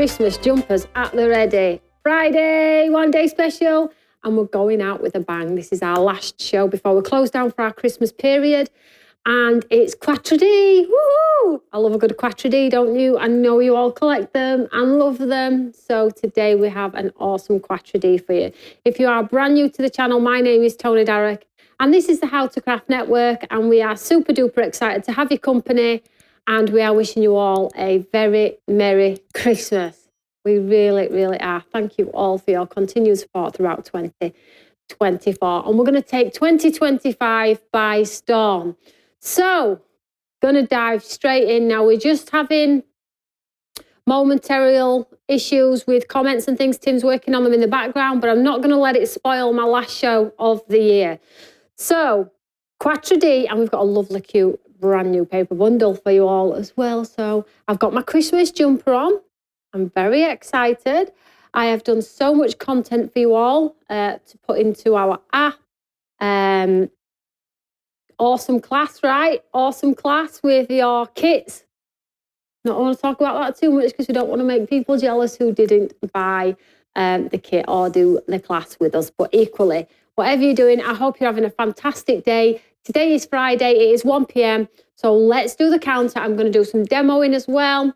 Christmas jumpers at the ready. Friday, one day special, and we're going out with a bang. This is our last show before we close down for our Christmas period. And it's Quattro D. Woohoo! I love a good Quattro D, don't you? I know you all collect them and love them. So today we have an awesome Quattro D for you. If you are brand new to the channel, my name is Toni Darroch, and this is the How to Craft Network, and we are super duper excited to have your company, and we are wishing you all a very Merry Christmas. We really, really are. Thank you all for your continued support throughout 2024, and we're going to take 2025 by storm. So, going to dive straight in now. We're just having momentary issues with comments and things. Tim's working on them in the background, but I'm not going to let it spoil my last show of the year. So, Quattro D, and we've got a lovely, cute, brand new paper bundle for you all as well. So, I've got my Christmas jumper on. I'm very excited. I have done so much content for you all to put into our app. Awesome class, right? Awesome class with your kits. Not want to talk about that too much because we don't want to make people jealous who didn't buy the kit or do the class with us. But equally, whatever you're doing, I hope you're having a fantastic day. Today is Friday. It is 1 p.m. So let's do the counter. I'm going to do some demoing as well.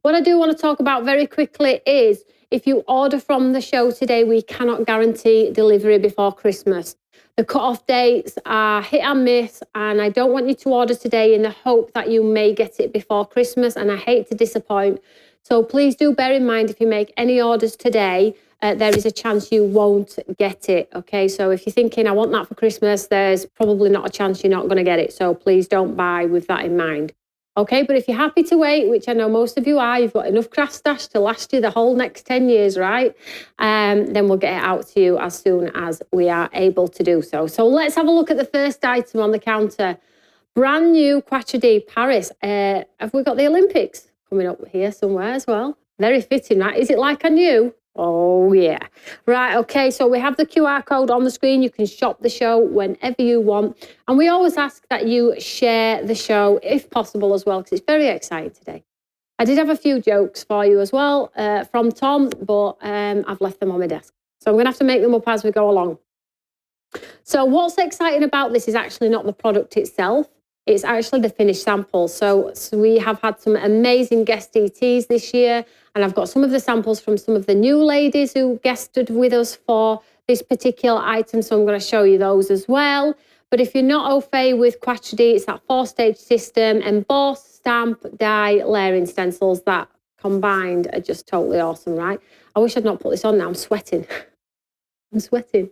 What I do want to talk about very quickly is if you order from the show today, we cannot guarantee delivery before Christmas. The cut-off dates are hit and miss, and I don't want you to order today in the hope that you may get it before Christmas, and I hate to disappoint. So please do bear in mind if you make any orders today, there is a chance you won't get it, okay? So if you're thinking, I want that for Christmas, there's probably not a chance you're not going to get it. So please don't buy with that in mind. Okay, but if you're happy to wait, which I know most of you are, you've got enough craft stash to last you the whole next 10 years, right? Then we'll get it out to you as soon as we are able to do so. So let's have a look at the first item on the counter. Brand new Quattro D Paris. Have we got the Olympics coming up here somewhere as well? Very fitting, right? Is it like I knew? Oh, yeah. Right, okay, so we have the QR code on the screen. You can shop the show whenever you want. And we always ask that you share the show, if possible, as well, because it's very exciting today. I did have a few jokes for you as well from Tom, but I've left them on my desk. So I'm going to have to make them up as we go along. So what's exciting about this is actually not the product itself. It's actually the finished samples. So we have had some amazing guest DTs this year, and I've got some of the samples from some of the new ladies who guested with us for this particular item, so I'm going to show you those as well. But if you're not au fait with Quattro D, it's that 4-stage system, emboss, stamp, die, layering stencils that combined are just totally awesome, right? I wish I'd not put this on now. I'm sweating. I'm sweating.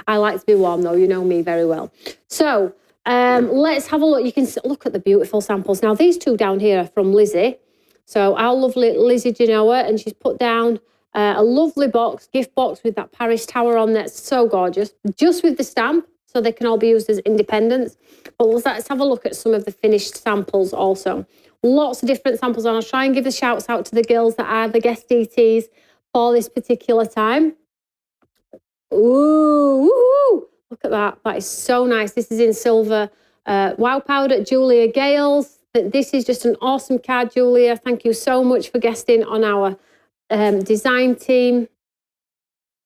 I like to be warm though, you know me very well. So let's have a look. You can look at the beautiful samples. Now, these two down here are from Lizzie. So our lovely Lizzie Genoa, and she's put down a lovely box, gift box with that Paris tower on there. It's so gorgeous, just with the stamp, so they can all be used as independents. But let's have a look at some of the finished samples also. Lots of different samples on. I'll try and give the shouts out to the girls that are the guest DTs for this particular time. Ooh, woohoo! Look at that. That is so nice. This is in silver. Wow powder, Julia Gales. This is just an awesome card, Julia. Thank you so much for guesting on our design team.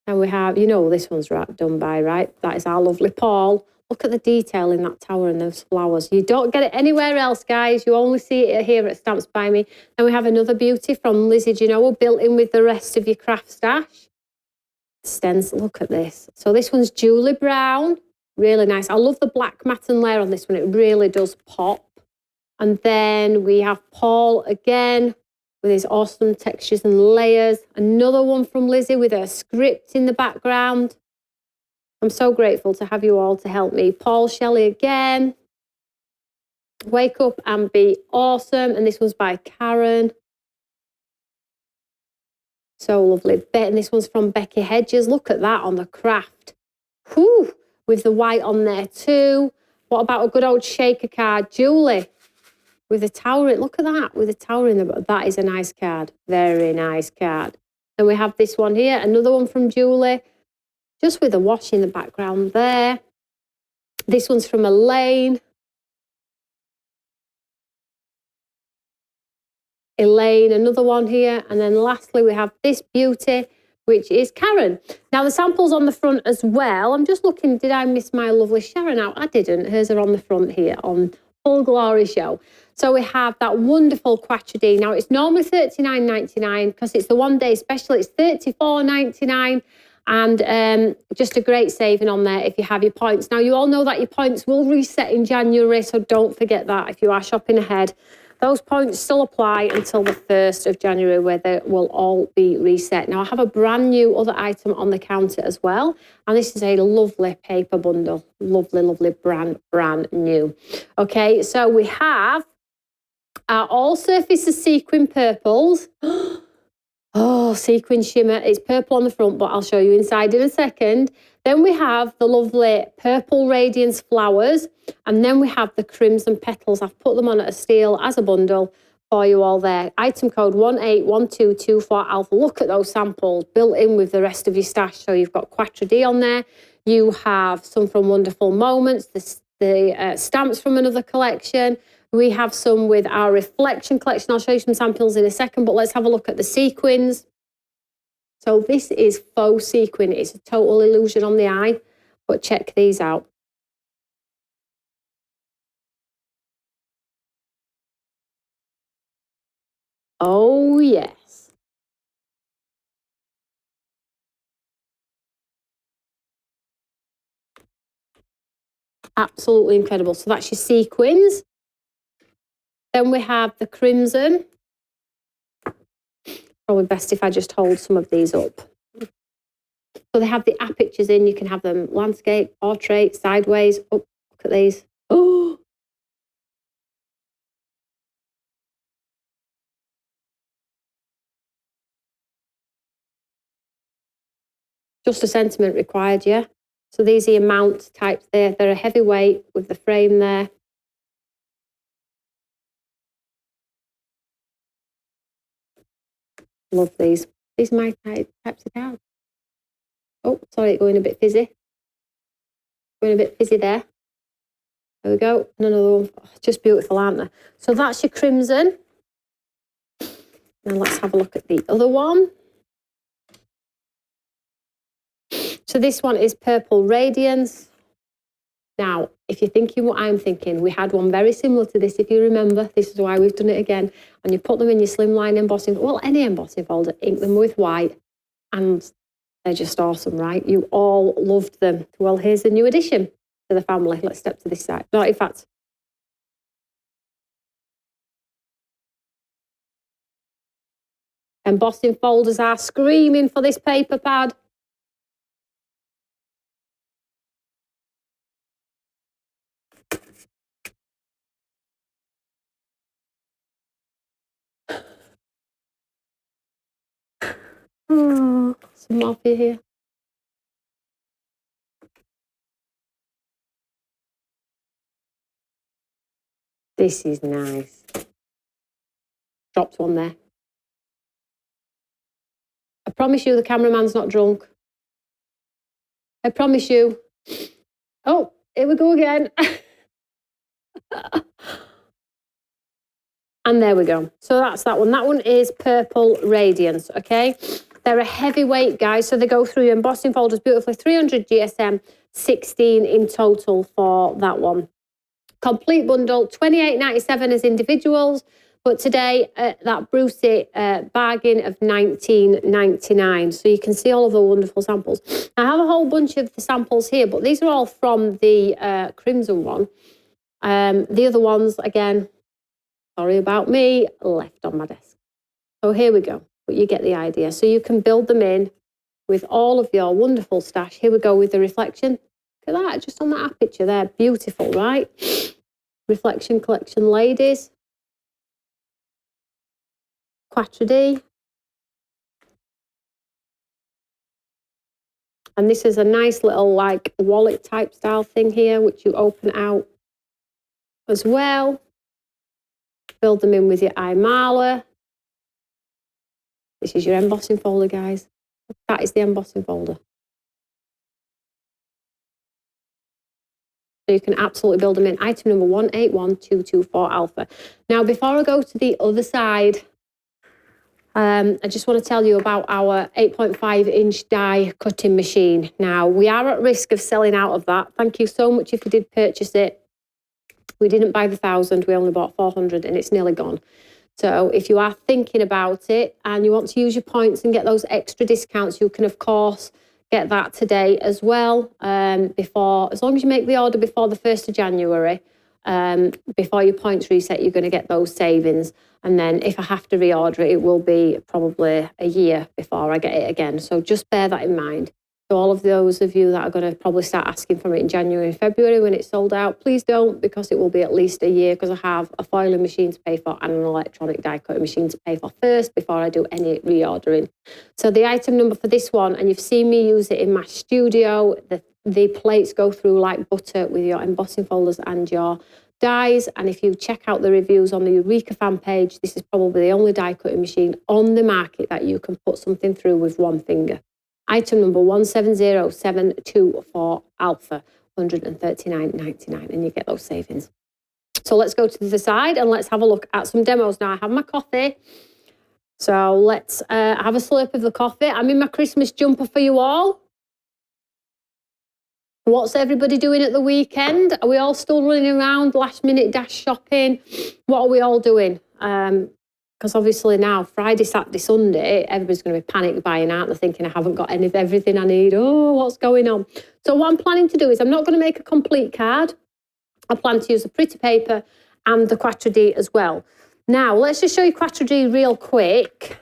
And we have, you know, this one's done by, right? That is our lovely Paul. Look at the detail in that tower and those flowers. You don't get it anywhere else, guys. You only see it here at Stamps By Me. And we have another beauty from Lizzie Genoa, built in with the rest of your craft stash. Stencil, look at this. So this one's Julie Brown. Really nice. I love the black matten layer on this one. It really does pop. And then we have Paul again with his awesome textures and layers. Another one from Lizzie with her script in the background. I'm so grateful to have you all to help me. Paul Shelley again. Wake Up and Be Awesome. And this one's by Karen. So lovely. And this one's from Becky Hedges. Look at that on the craft. Whew, with the white on there too. What about a good old shaker card? Julie. With a tower, look at that, with a tower in the, that is a nice card. Very nice card. Then we have this one here, another one from Julie, just with a wash in the background there. This one's from Elaine. Elaine, another one here. And then lastly, we have this beauty, which is Karen. Now, the samples on the front as well. I'm just looking, did I miss my lovely Sharon out? I didn't. Hers are on the front here on Full Glory Show. So we have that wonderful Quattro D. Now, it's normally $39.99 because it's the one-day special. It's $34.99. And just a great saving on there if you have your points. Now, you all know that your points will reset in January, so don't forget that if you are shopping ahead. Those points still apply until the 1st of January, where they will all be reset. Now, I have a brand new other item on the counter as well. And this is a lovely paper bundle. Lovely, lovely, brand new. Okay, so we have our all surfaces sequin purples. Oh, sequin shimmer. It's purple on the front, but I'll show you inside in a second. Then we have the lovely purple radiance flowers. And then we have the crimson petals. I've put them on at a steal as a bundle for you all there. Item code 181224 alpha. Look at those samples built in with the rest of your stash. So you've got Quattro D on there. You have some from Wonderful Moments, the stamps from another collection. We have some with our reflection collection. I'll show you some samples in a second, but let's have a look at the sequins. So this is faux sequin. It's a total illusion on the eye, but check these out. Oh, yes. Absolutely incredible. So that's your sequins. Then we have the crimson. Probably best if I just hold some of these up. So they have the apertures in. You can have them landscape, portrait, sideways. Oh, look at these. Oh. Just a sentiment required, yeah. So these are your mount types there. They're a heavyweight with the frame there. Love these. These are my types of cards. Oh, sorry, going a bit fizzy. Going a bit fizzy there. There we go. And another one. Oh, just beautiful, aren't they? So that's your crimson. Now let's have a look at the other one. So this one is Purple Radiance. Now, if you're thinking what I'm thinking, we had one very similar to this, if you remember. This is why we've done it again. And you put them in your slimline embossing, well, any embossing folder, ink them with white, and they're just awesome, right? You all loved them. Well, here's the new addition to the family. Let's step to this side. No, in fact, embossing folders are screaming for this paper pad. Oh, some more for you here. This is nice. Dropped one there. I promise you the cameraman's not drunk. I promise you. Oh, here we go again. And there we go. So that's that one. That one is Purple Radiance, okay? They're a heavyweight, guys, so they go through your embossing folders beautifully. 300 GSM, 16 in total for that one. Complete bundle, $28.97 as individuals, but today that Brucey bargain of $19.99. So you can see all of the wonderful samples. I have a whole bunch of the samples here, but these are all from the crimson one. The other ones, again, sorry about me, left on my desk. So here we go, but you get the idea. So you can build them in with all of your wonderful stash. Here we go with the reflection. Look at that, just on that picture there. Beautiful, right? Reflection collection ladies. Quattro D. And this is a nice little like wallet type style thing here, which you open out as well. Build them in with your Imala. This is your embossing folder, guys. That is the embossing folder. So you can absolutely build them in. Item number 181224 alpha. Now, before I go to the other side I just want to tell you about our 8.5-inch die cutting machine. Now, we are at risk of selling out of that. Thank you so much if you did purchase it. We didn't buy the 1,000, we only bought 400 and it's nearly gone. So if you are thinking about it and you want to use your points and get those extra discounts, you can, of course, get that today as well. As long as you make the order before the 1st of January, before your points reset, you're going to get those savings. And then if I have to reorder it, it will be probably a year before I get it again. So just bear that in mind. So all of those of you that are going to probably start asking for it in January and February when it's sold out, please don't, because it will be at least a year, because I have a foiling machine to pay for and an electronic die cutting machine to pay for first before I do any reordering. So the item number for this one, and you've seen me use it in my studio, the plates go through like butter with your embossing folders and your dies. And if you check out the reviews on the Eureka fan page, this is probably the only die cutting machine on the market that you can put something through with one finger. Item number 170724 Alpha, $139.99, and you get those savings. So let's go to the side and let's have a look at some demos. Now I have my coffee, so let's have a slurp of the coffee. I'm in my Christmas jumper for you all. What's everybody doing at the weekend? Are we all still running around last minute dash shopping? What are we all doing? Because obviously now, Friday, Saturday, Sunday, everybody's going to be panic buying, aren't they? Thinking I haven't got everything I need. Oh, what's going on? So what I'm planning to do is I'm not going to make a complete card. I plan to use the pretty paper and the Quattro D as well. Now, let's just show you Quattro D real quick.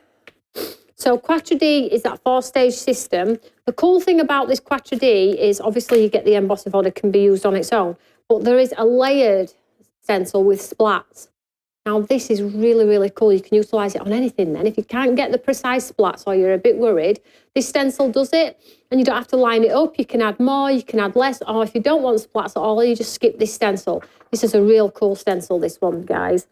So Quattro D is that 4-stage system. The cool thing about this Quattro D is obviously you get the embossing folder, can be used on its own, but there is a layered stencil with splats. Now, this is really, really cool. You can utilise it on anything then. If you can't get the precise splats or you're a bit worried, this stencil does it and you don't have to line it up. You can add more, you can add less, or if you don't want splats at all, you just skip this stencil. This is a real cool stencil, this one, guys.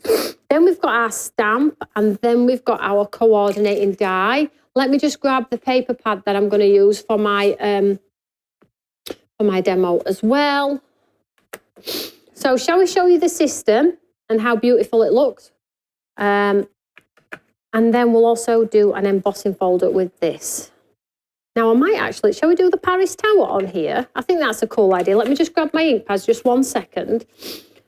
Then we've got our stamp and then we've got our coordinating die. Let me just grab the paper pad that I'm going to use for my demo as well. So shall we show you the system and how beautiful it looks? And then we'll also do an embossing folder with this. Now I might actually, shall we do the Paris Tower on here? I think that's a cool idea. Let me just grab my ink pads, just 1 second.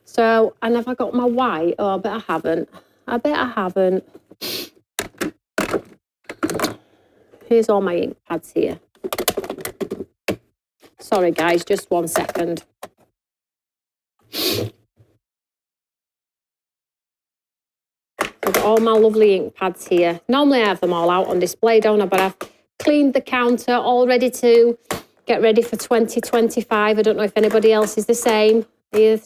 So, and have I got my white? Oh, I bet I haven't. I bet I haven't. Here's all my ink pads here. Sorry guys, just 1 second. I've got all my lovely ink pads here. Normally I have them all out on display, don't I? But I've cleaned the counter, all ready to get ready for 2025. I don't know if anybody else is the same. You're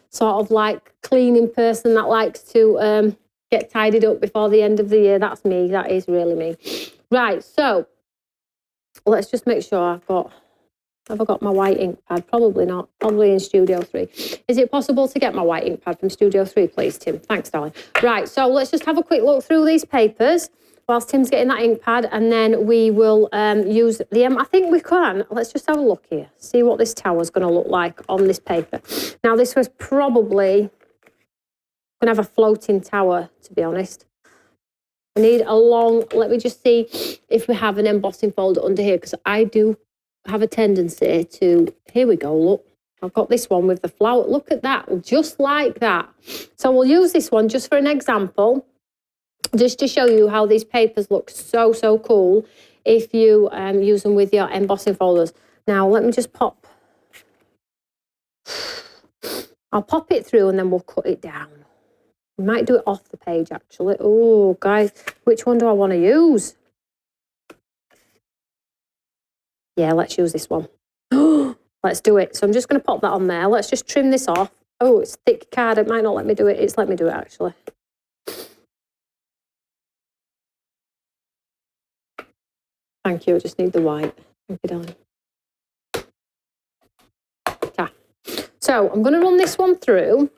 sort of like cleaning person that likes to get tidied up before the end of the year. That's me. That is really me. Right, so let's just make sure have I got my white ink pad? Probably not. Probably in Studio 3. Is it possible to get my white ink pad from Studio 3, please, Tim? Thanks, darling. Right, so let's just have a quick look through these papers whilst Tim's getting that ink pad, and then we will use the... I think we can. Let's just have a look here. See what this tower's going to look like on this paper. Now, this was probably going to have a floating tower, to be honest. I need a long... Let me just see if we have an embossing folder under here, because I do have a tendency to... Here we go, look. I've got this one with the flower. Look at that, just like that. So we'll use this one just for an example, just to show you how these papers look so, so cool if you use them with your embossing folders. Now, let me just pop. I'll pop it through and then we'll cut it down. We might do it off the page, actually. Oh, guys, which one do I want to use? Yeah, let's use this one. Let's do it. So I'm just going to pop that on there. Let's just trim this off. Oh, it's a thick card. It might not let me do it. It's let me do it, actually. Thank you. I just need the white. Thank you, darling. Okay. So I'm going to run this one through.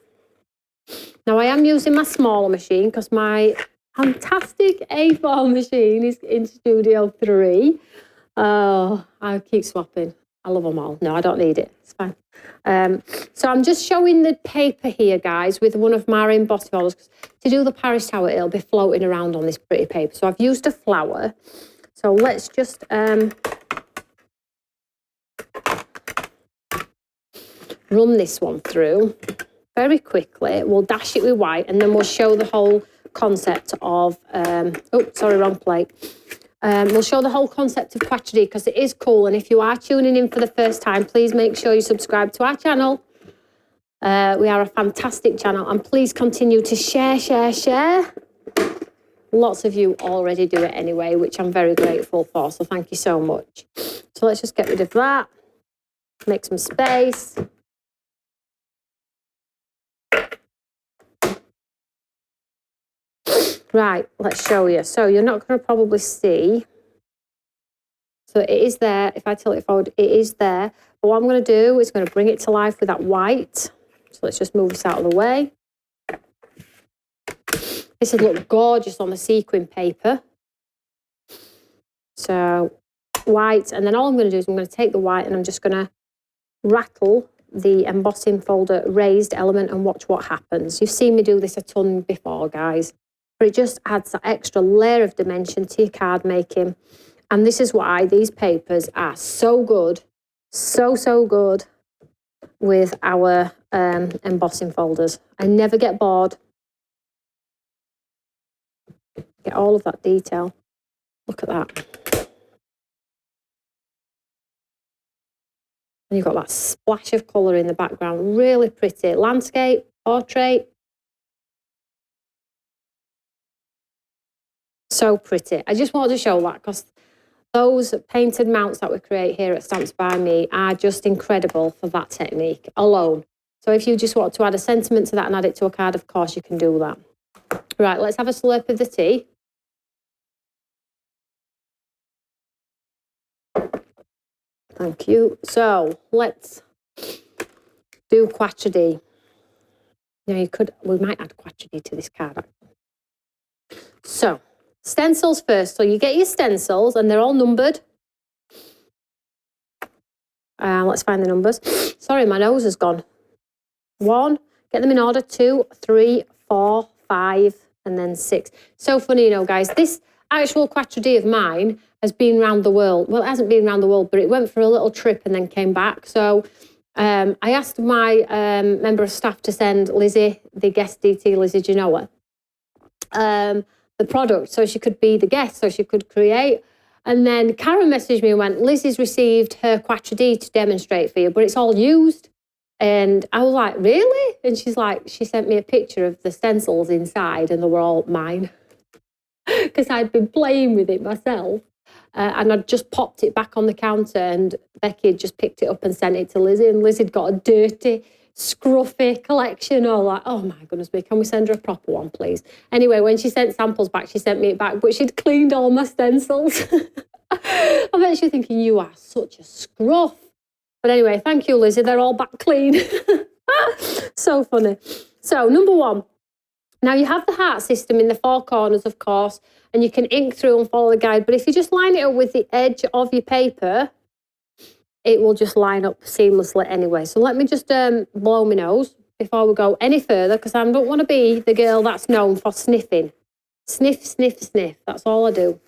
Now, I am using my smaller machine because my fantastic A4 machine is in Studio 3. Oh, I keep swapping. I love them all. No, I don't need it. It's fine. So I'm just showing the paper here, guys, with one of my embossing folders. To do the Paris Tower, it'll be floating around on this pretty paper. So I've used a flower. So let's just run this one through very quickly. We'll dash it with white, and then we'll show the whole concept of, oh, sorry, wrong plate. We'll show the whole concept of Quattro D because it is cool. And if you are tuning in for the first time, please make sure you subscribe to our channel. We are a fantastic channel, and please continue to share. Lots of you already do it anyway, which I'm very grateful for. So thank you so much. So let's just get rid of that. Make some space. Right, let's show you. So you're not going to probably see. So it is there. If I tilt it forward, it is there. But what I'm going to do is going to bring it to life with that white. So let's just move this out of the way. This would look gorgeous on the sequin paper. So white, and then all I'm going to do is I'm going to take the white and I'm just going to rattle the embossing folder raised element and watch what happens. You've seen me do this a ton before, guys. But it just adds that extra layer of dimension to your card making. And this is why these papers are so good, so good with our embossing folders. I never get bored. Get all of that detail. Look at that. And you've got that splash of colour in the background. Really pretty. Landscape, portrait. So pretty. I just wanted to show that because those painted mounts that we create here at Stamps by Me are just incredible for that technique alone. So if you just want to add a sentiment to that and add it to a card, of course you can do that. Right, let's have a slurp of the tea. Thank you. So let's do Quattro D. Now we might add Quattro D to this card. So stencils first. So you get your stencils and they're all numbered. Let's find the numbers. Sorry, my nose has gone. 1, get them in order. 2, 3, 4, 5, and then 6. So funny, you know, guys, this actual Quattro D of mine has been around the world. Well, it hasn't been around the world, but it went for a little trip and then came back. So I asked my member of staff to send Lizzie, the guest DT, Lizzie Genoa, the product so she could be the guest, so she could create. And then Karen messaged me and went, Lizzie's received her Quattro D to demonstrate for you, but it's all used. And I was like, really? And she's like, she sent me a picture of the stencils inside and they were all mine because I'd been playing with it myself. And I'd just popped it back on the counter and Becky had just picked it up and sent it to Lizzie. And Lizzie'd got a dirty, scruffy collection. All like, oh my goodness me, can we send her a proper one, please? Anyway, when she sent samples back, she sent me it back, but she'd cleaned all my stencils. I bet you're thinking, you are such a scruff. But anyway, thank you, Lizzie. They're all back clean. So funny. So, number 1. Now, you have the heart system in the 4 corners, of course, and you can ink through and follow the guide. But if you just line it up with the edge of your paper, it will just line up seamlessly anyway. So let me just blow my nose before we go any further, because I don't want to be the girl that's known for sniffing. Sniff, sniff, sniff. That's all I do.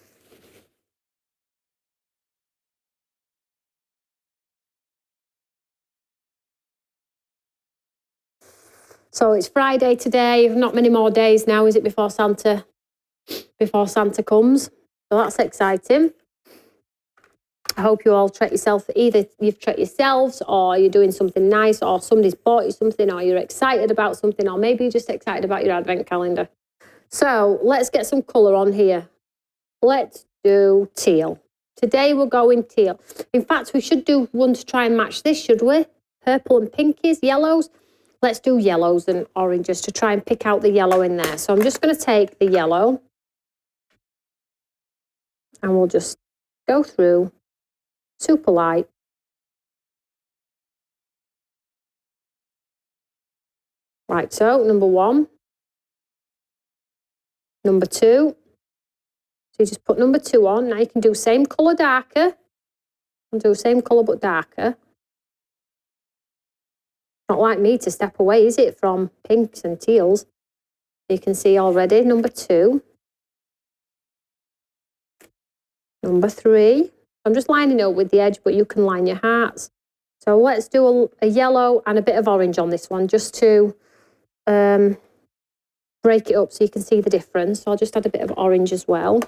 So it's Friday today. Not many more days now, is it, before Santa comes? So that's exciting. I hope you all treat yourself. Either you've treated yourselves, or you're doing something nice, or somebody's bought you something, or you're excited about something, or maybe you're just excited about your advent calendar. So let's get some colour on here. Let's do teal. Today we're going teal. In fact, we should do one to try and match this, should we? Purple and pinkies, yellows. Let's do yellows and oranges to try and pick out the yellow in there. So I'm just going to take the yellow and we'll just go through super light. Like so, number 1. Number 2. So you just put number 2 on. Now you can do same colour darker. I'll do the same colour but darker. Not like me to step away, is it, from pinks and teals? You can see already, number 2. Number 3. I'm just lining up with the edge, but you can line your hearts. So let's do a yellow and a bit of orange on this one, just to break it up so you can see the difference. So I'll just add a bit of orange as well.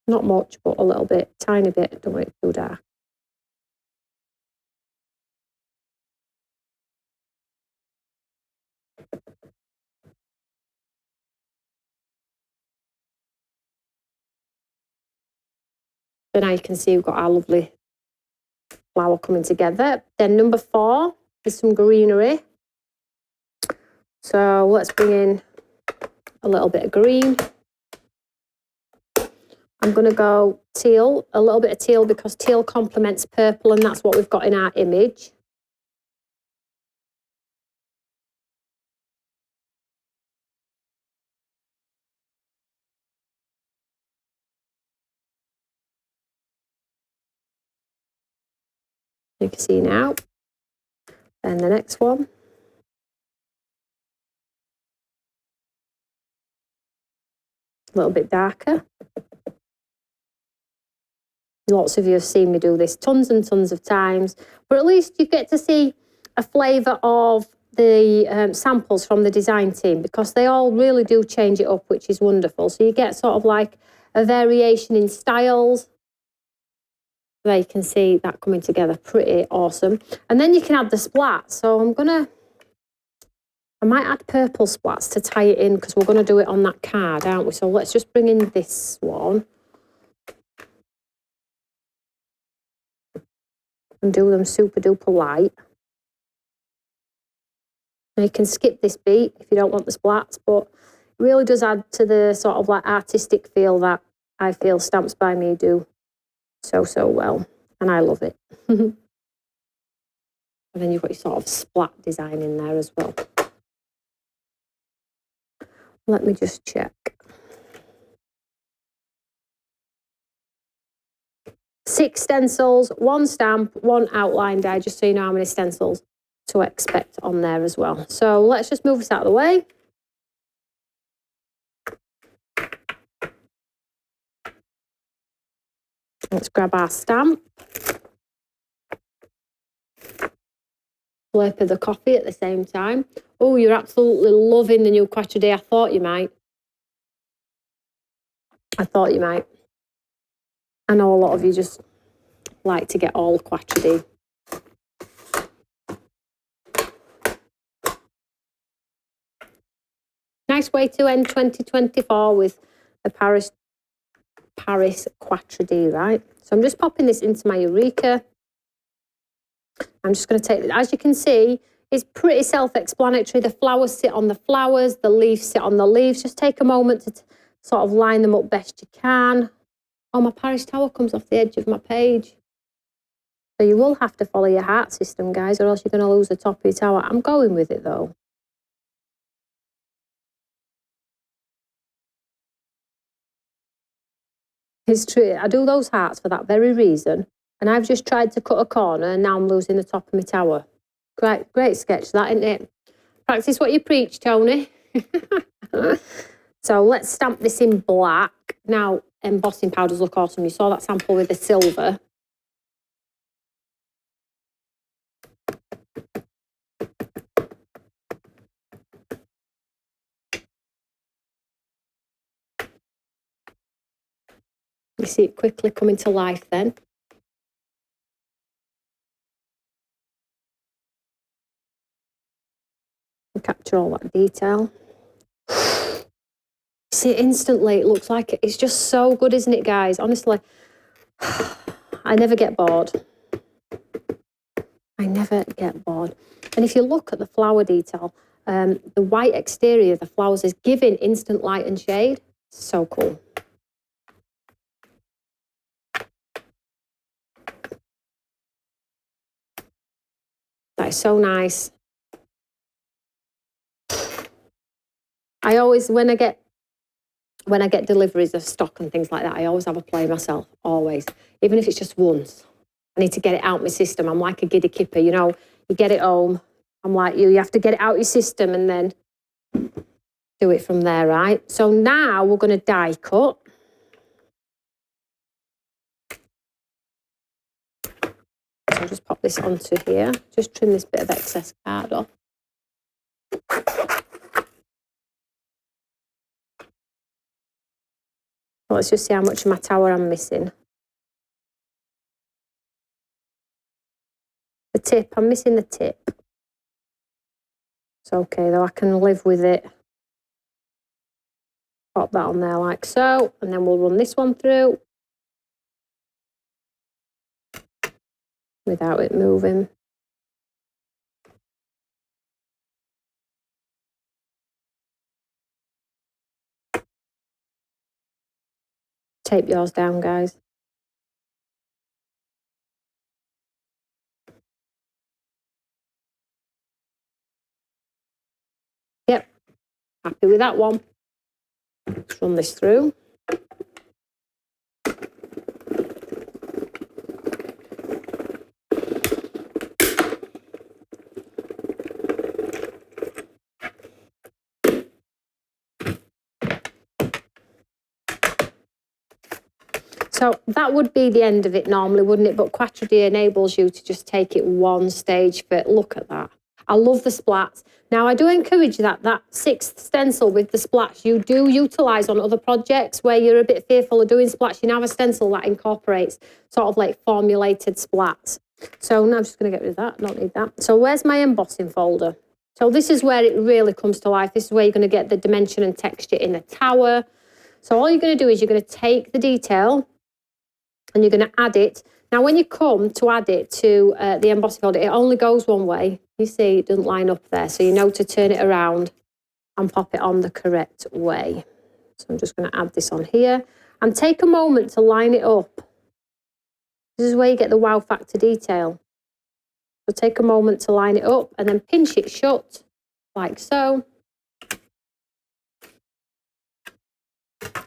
Not much, but a little bit, tiny bit. Don't want it too dark. So now you can see we've got our lovely flower coming together. Then number 4 is some greenery. So let's bring in a little bit of green. I'm going to go teal, a little bit of teal, because teal complements purple, and that's what we've got in our image. You can see now. Then the next one. A little bit darker. Lots of you have seen me do this tons and tons of times, but at least you get to see a flavour of the samples from the design team, because they all really do change it up, which is wonderful. So you get sort of like a variation in styles. There you can see that coming together, pretty awesome. And then you can add the splats. So I might add purple splats to tie it in, because we're going to do it on that card, aren't we? So let's just bring in this one. And do them super duper light. Now you can skip this beat if you don't want the splats, but it really does add to the sort of like artistic feel that I feel Stamps by Me do so well, and I love it. And then you've got your sort of splat design in there as well. Let me just check. 6 stencils, 1 stamp, 1 outline die, just so you know how many stencils to expect on there as well. So let's just move this out of the way. Let's grab our stamp. Slurp the coffee at the same time. Oh, you're absolutely loving the new Quattro D. I thought you might. I know a lot of you just like to get all Quattro D. Nice way to end 2024 with a Paris Quattro D, right? So I'm just popping this into my Eureka. I'm just going to take it. As you can see, it's pretty self-explanatory. The flowers sit on the flowers, the leaves sit on the leaves. Just take a moment to sort of line them up best you can. Oh, my Paris tower comes off the edge of my page. So you will have to follow your heart system, guys, or else you're going to lose the top of your tower. I'm going with it, though. It's true. I do those hearts for that very reason. And I've just tried to cut a corner, and now I'm losing the top of my tower. Great sketch, that, isn't it? Practice what you preach, Tony. So let's stamp this in black. Now, embossing powders look awesome. You saw that sample with the silver. You see it quickly coming to life then. Capture all that detail. See it instantly. It looks like it's just so good, isn't it, guys? Honestly, I never get bored. I never get bored. And if you look at the flower detail, the white exterior of the flowers is giving instant light and shade. So cool. That is so nice. I always, when I get when I get deliveries of stock and things like that, I always have a play myself, always. Even if it's just once. I need to get it out my system. I'm like a giddy kipper, you know. You get it home. I'm like you have to get it out your system and then do it from there, right? So now we're going to die cut. So I'll just pop this onto here. Just trim this bit of excess card off. Let's just see how much of my tower I'm missing. The tip, I'm missing the tip. It's okay though, I can live with it. Pop that on there like so, and then we'll run this one through without it moving. Tape yours down, guys. Yep, happy with that one. Let's run this through. So that would be the end of it normally, wouldn't it? But Quattro D enables you to just take it one stage further. Look at that. I love the splats. Now, I do encourage that 6th stencil with the splats you do utilise on other projects where you're a bit fearful of doing splats. You now have a stencil that incorporates sort of like formulated splats. So now I'm just going to get rid of that. Don't need that. So where's my embossing folder? So this is where it really comes to life. This is where you're going to get the dimension and texture in a tower. So all you're going to do is you're going to take the detail and you're going to add it. Now, when you come to add it to the embossing folder, it only goes one way. You see, it doesn't line up there. So you know to turn it around and pop it on the correct way. So I'm just going to add this on here and take a moment to line it up. This is where you get the wow factor detail. So take a moment to line it up and then pinch it shut like so.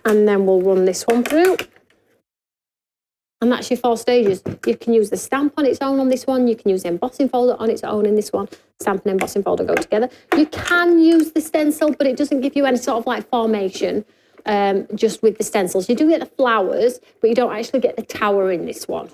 And then we'll run this one through. And that's your 4 stages. You can use the stamp on its own on this one. You can use the embossing folder on its own in this one. Stamp and embossing folder go together. You can use the stencil, but it doesn't give you any sort of like formation just with the stencils. You do get the flowers, but you don't actually get the tower in this one.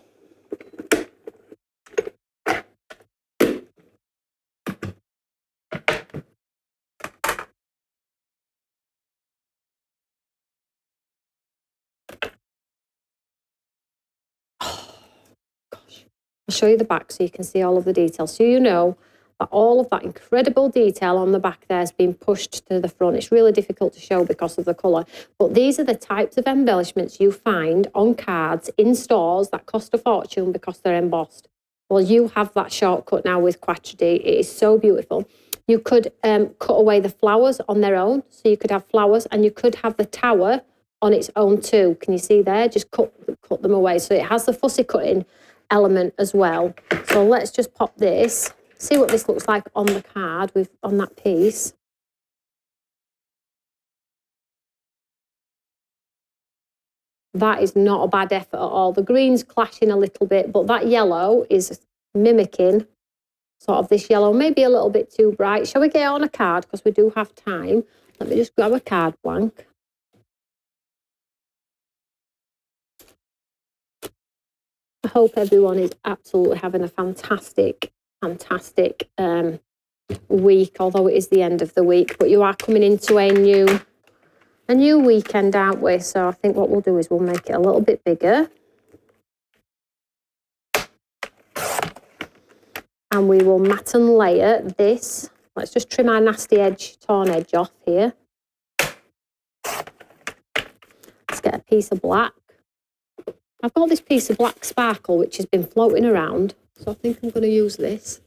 I'll show you the back so you can see all of the details. So you know that all of that incredible detail on the back there has been pushed to the front. It's really difficult to show because of the colour. But these are the types of embellishments you find on cards in stores that cost a fortune because they're embossed. Well, you have that shortcut now with Quattro D. It is so beautiful. You could cut away the flowers on their own. So you could have flowers and you could have the tower on its own too. Can you see there? Just cut them away. So it has the fussy cutting element as well. So let's just pop this, see what this looks like on the card on that piece. That is not a bad effort at all. The green's clashing a little bit, but that yellow is mimicking sort of this yellow, maybe a little bit too bright. Shall we get it on a card? Because we do have time. Let me just grab a card blank. I hope everyone is absolutely having a fantastic week, although it is the end of the week, but you are coming into a new weekend, aren't we? So I think what we'll do is we'll make it a little bit bigger. And we will mat and layer this. Let's just trim our nasty torn edge off here. Let's get a piece of black. I've got this piece of black sparkle which has been floating around, so I think I'm going to use this.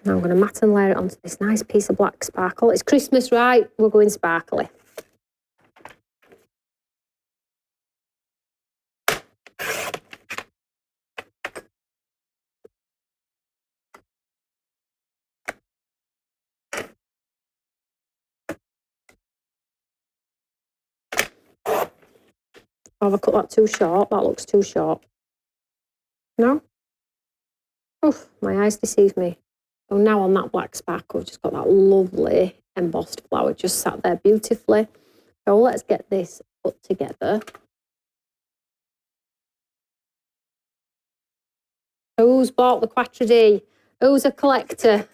Now I'm going to mat and layer it onto this nice piece of black sparkle. It's Christmas, right? We're going sparkly. Or have I cut that too short? That looks too short. No? Oof, my eyes deceive me. So now on that black sparkle, I've just got that lovely embossed flower just sat there beautifully. So let's get this put together. Who's bought the Quattro D? Who's a collector?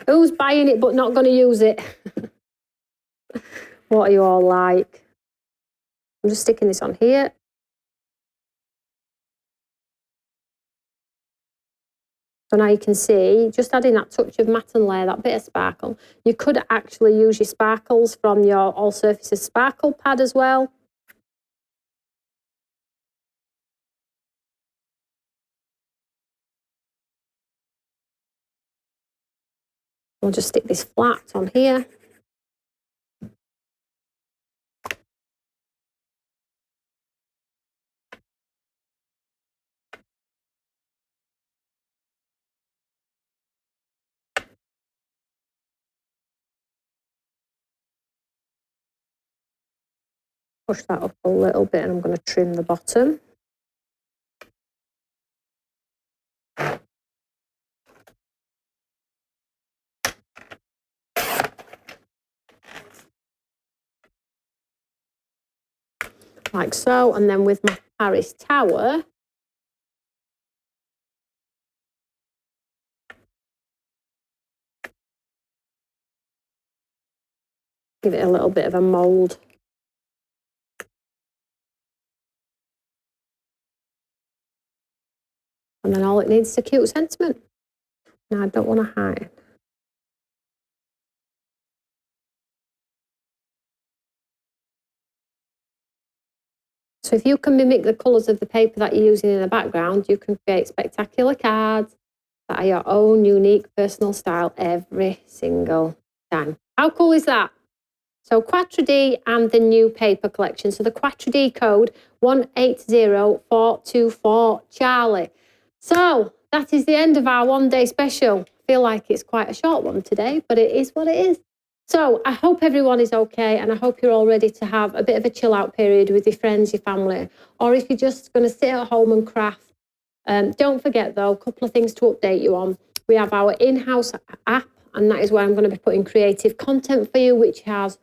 Who's buying it but not going to use it? What are you all like? I'm just sticking this on here. So now you can see, just adding that touch of matte and layer, that bit of sparkle. You could actually use your sparkles from your All Surfaces sparkle pad as well. I'll just stick this flat on here. Push that up a little bit and I'm going to trim the bottom. Like so, and then with my Paris tower, give it a little bit of a mould. And then all it needs is a cute sentiment. Now I don't want to hide. So if you can mimic the colours of the paper that you're using in the background, you can create spectacular cards that are your own unique personal style every single time. How cool is that? So Quattro D and the new paper collection. So the Quattro D code 180424 Charlie. So that is the end of our one-day special. I feel like it's quite a short one today, but it is what it is. So I hope everyone is okay, and I hope you're all ready to have a bit of a chill out period with your friends, your family, or if you're just going to sit at home and craft. Don't forget though, a couple of things to update you on. We have our in-house app, and that is where I'm going to be putting creative content for you, which has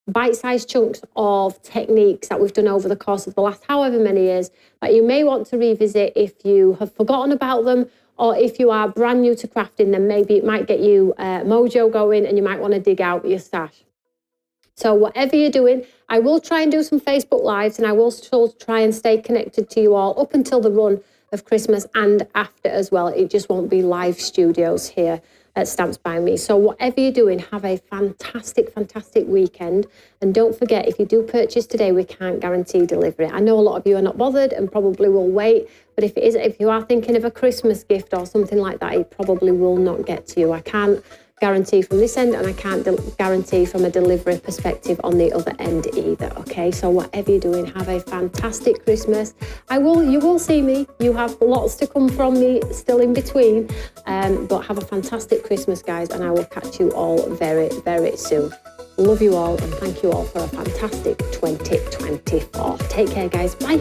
bite-sized chunks of techniques that we've done over the course of the last however many years that you may want to revisit if you have forgotten about them, or if you are brand new to crafting, then maybe it might get you mojo going and you might want to dig out your stash. So whatever you're doing, I will try and do some Facebook Lives, and I will still try and stay connected to you all up until the run of Christmas and after as well. It just won't be live studios here at Stamps by Me. So whatever you're doing, have a fantastic, fantastic weekend. And don't forget, if you do purchase today, we can't guarantee delivery. I know a lot of you are not bothered and probably will wait, but if you are thinking of a Christmas gift or something like that, it probably will not get to you. I can't guarantee from this end, and I can't guarantee from a delivery perspective on the other end either. Okay, so whatever you're doing, have a fantastic Christmas. You will see me. You have lots to come from me still in between, but have a fantastic Christmas, guys, and I will catch you all very, very soon. Love you all, and thank you all for a fantastic 2024. Take care, guys. Bye.